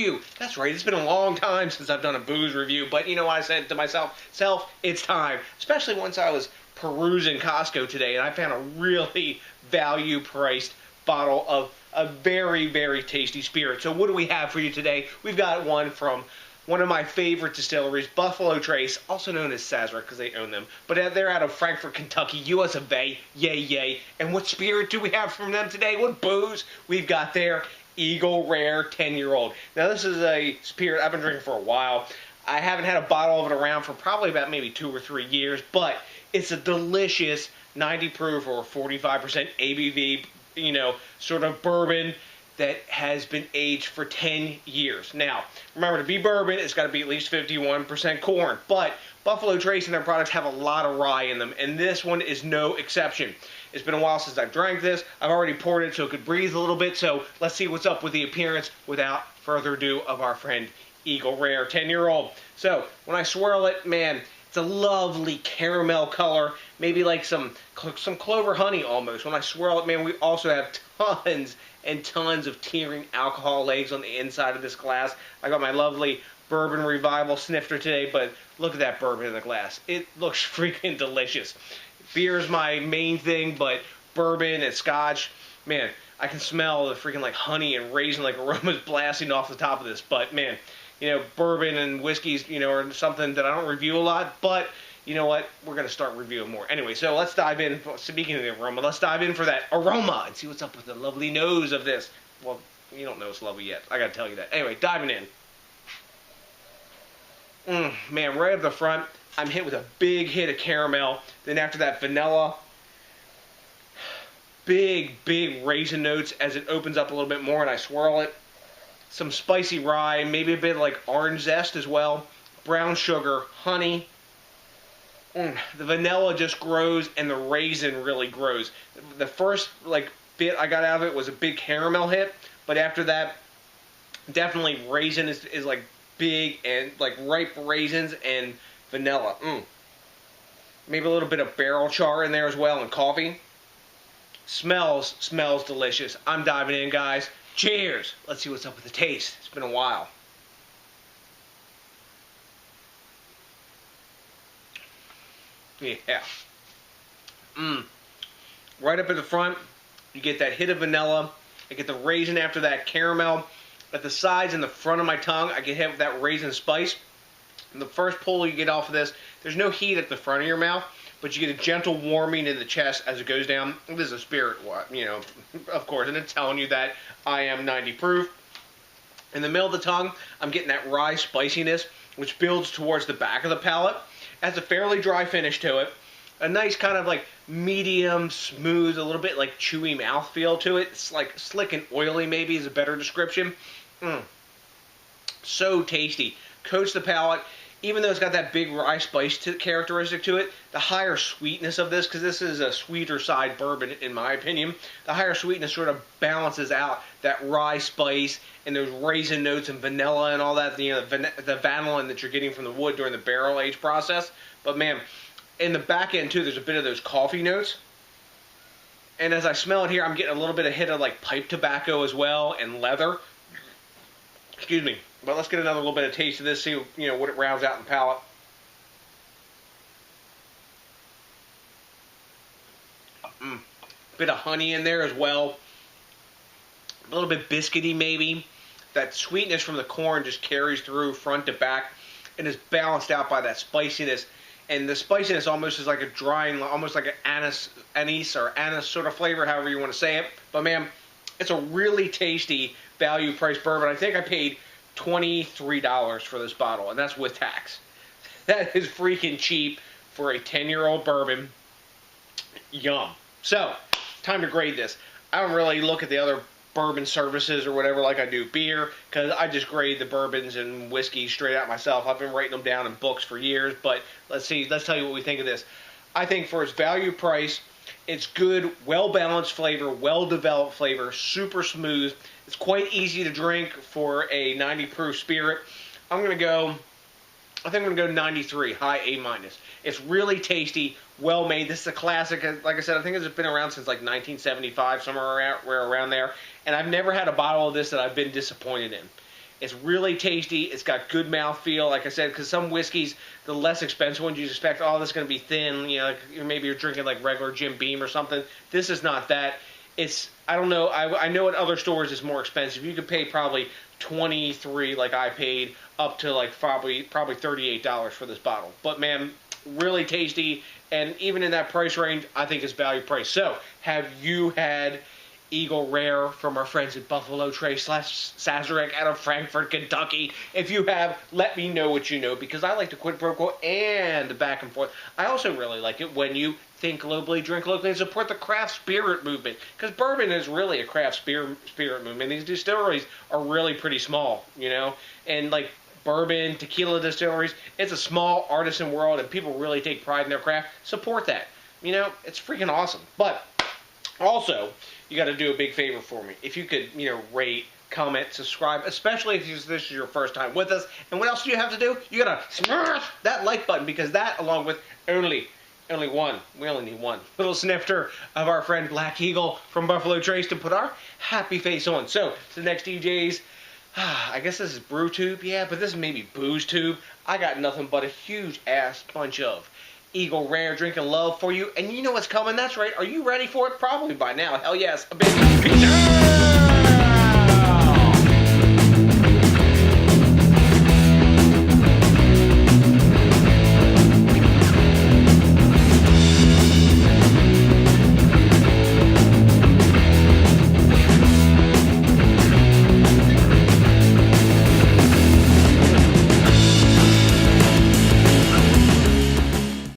review. That's right, it's been a long time since I've done a booze review, but you know what I said to myself? It's time. Especially once I was perusing Costco today and I found a really value-priced bottle of a very, very tasty spirit. So what do we have for you today? We've got one from one of my favorite distilleries, Buffalo Trace, also known as Sazerac because they own them. But they're out of Frankfort, Kentucky, US of A. Yay, yay. And what spirit do we have from them today? What booze? We've got their Eagle Rare 10-year-old. Now, this is a spirit I've been drinking for a while. I haven't had a bottle of it around for probably about maybe 2 or 3 years, but it's a delicious 90 proof or 45% ABV, you know, sort of bourbon that has been aged for 10 years. Now, remember, to be bourbon, it's got to be at least 51% corn. But Buffalo Trace and their products have a lot of rye in them, and this one is no exception. It's been a while since I've drank this. I've already poured it so it could breathe a little bit, so let's see what's up with the appearance without further ado of our friend Eagle Rare 10-year-old. So, when I swirl it, man, it's a lovely caramel color, maybe like some clover honey almost. When I swirl it, man, we also have tons and tons of tearing alcohol legs on the inside of this glass. I got my lovely Bourbon Revival snifter today, but look at that bourbon in the glass. It looks freaking delicious. Beer is my main thing, but bourbon and scotch, man, I can smell the freaking like honey and raisin like aromas blasting off the top of this. But man, you know, bourbon and whiskeys, you know, are something that I don't review a lot, but you know what? We're going to start reviewing more. Anyway, so let's dive in. Speaking of the aroma, let's dive in for that aroma and see what's up with the lovely nose of this. Well, you don't know it's lovely yet. I got to tell you that. Anyway, diving in. Man, right up the front, I'm hit with a big hit of caramel. Then after that, vanilla. Big, big raisin notes as it opens up a little bit more and I swirl it. Some spicy rye, maybe a bit like orange zest as well. Brown sugar, honey. The vanilla just grows and the raisin really grows. The first like bit I got out of it was a big caramel hit, but after that, definitely raisin is like big and like ripe raisins and vanilla. Maybe a little bit of barrel char in there as well and coffee. Smells delicious. I'm diving in, guys. Cheers! Let's see what's up with the taste. It's been a while. Yeah. Right up at the front, you get that hit of vanilla. I get the raisin after that caramel. At the sides and the front of my tongue, I get hit with that raisin spice. And the first pull you get off of this, there's no heat at the front of your mouth, but you get a gentle warming in the chest as it goes down. This is a spirit, you know, of course, and it's telling you that I am 90 proof. In the middle of the tongue, I'm getting that rye spiciness, which builds towards the back of the palate. Has a fairly dry finish to it. A nice kind of like medium, smooth, a little bit like chewy mouthfeel to it. It's like slick and oily maybe is a better description. So tasty. Coats the palate. Even though it's got that big rye spice characteristic to it, the higher sweetness of this, because this is a sweeter side bourbon in my opinion, the higher sweetness sort of balances out that rye spice and those raisin notes and vanilla and all that, you know, the vanillin that you're getting from the wood during the barrel age process. But man, in the back end too, there's a bit of those coffee notes. And as I smell it here, I'm getting a little bit of hit of like pipe tobacco as well and leather. Excuse me. But let's get another little bit of taste of this, see, you know, what it rounds out in the palate. Bit of honey in there as well. A little bit biscuity maybe. That sweetness from the corn just carries through front to back and is balanced out by that spiciness. And the spiciness almost is like a drying, almost like an anise sort of flavor, however you want to say it. But man, it's a really tasty value price bourbon. I think I paid $23 for this bottle, and that's with tax. That is freaking cheap for a 10-year-old bourbon. Yum. So, time to grade this. I don't really look at the other bourbon services or whatever like I do beer, because I just grade the bourbons and whiskey straight out myself. I've been writing them down in books for years, but let's tell you what we think of this. I think for its value price, it's good, well-balanced flavor, well-developed flavor, super smooth. It's quite easy to drink for a 90 proof spirit. I think I'm going to go 93, high A-. It's really tasty, well made. This is a classic. Like I said, I think it's been around since like 1975, somewhere around there. And I've never had a bottle of this that I've been disappointed in. It's really tasty. It's got good mouthfeel, like I said, because some whiskeys, the less expensive ones, you expect, oh, this is going to be thin. You know, like maybe you're drinking like regular Jim Beam or something. This is not that. It's, I don't know, I know at other stores it's more expensive. You could pay probably $23 like I paid, up to like probably $38 for this bottle. But man, really tasty, and even in that price range, I think it's value price. So, have you had Eagle Rare from our friends at Buffalo Trace / Sazerac out of Frankfort, Kentucky? If you have, let me know what you know, because I like to quid pro quo and back and forth. I also really like it when you think globally, drink locally, and support the craft spirit movement, because bourbon is really a craft spirit movement. These distilleries are really pretty small, you know, and like bourbon, tequila distilleries, it's a small artisan world, and people really take pride in their craft. Support that. You know, it's freaking awesome. But also, you got to do a big favor for me. If you could, you know, rate, comment, subscribe, especially if this is your first time with us. And what else do you have to do? You got to smash that like button, because that, along with only one, we only need one little snifter of our friend Black Eagle from Buffalo Trace to put our happy face on. So, to the next DJs, I guess this is BrewTube, yeah, but this is maybe BoozeTube. I got nothing but a huge ass bunch of Eagle Rare drinking love for you, and you know what's coming. That's right. Are you ready for it? Probably by now. Hell yes. A big peace.